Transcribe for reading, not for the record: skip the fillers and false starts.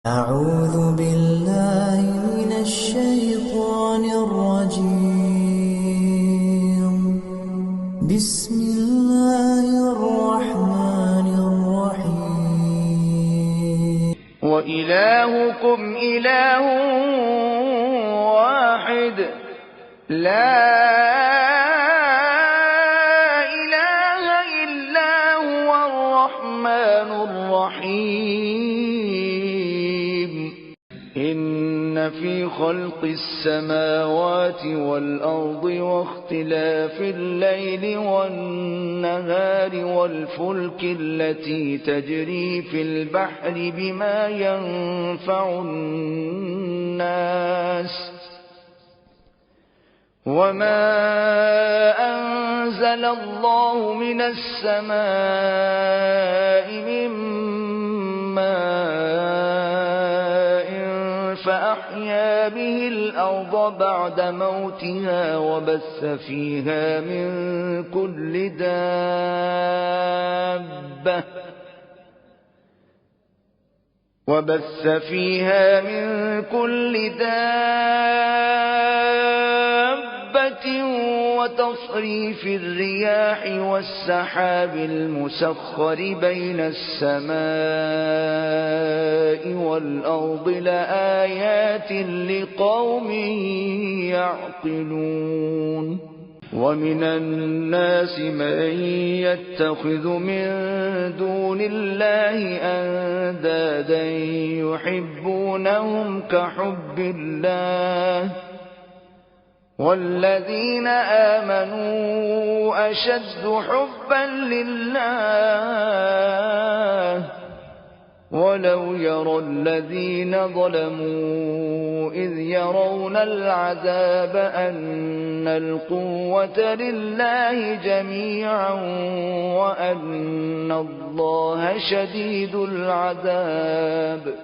أعوذ بالله من الشيطان الرجيم. بسم الله الرحمن الرحيم. وإلهكم إله واحد لا إله إلا هو الرحمن الرحيم. إن في خلق السماوات والأرض واختلاف الليل والنهار والفلك التي تجري في البحر بما ينفع الناس وما أنزل الله من السماء من ماء فأحيا به الأرض بعد موتها وبث فيها من كل دابة وتصريف الرياح والسحاب المسخر بين السماء والأرض لآيات لقوم يعقلون. ومن الناس من يتخذ من دون الله أندادا يحبونهم كحب الله والذين آمنوا أشد حبا لله ولو يرى الذين ظلموا إذ يرون العذاب أن القوة لله جميعا وأن الله شديد العذاب.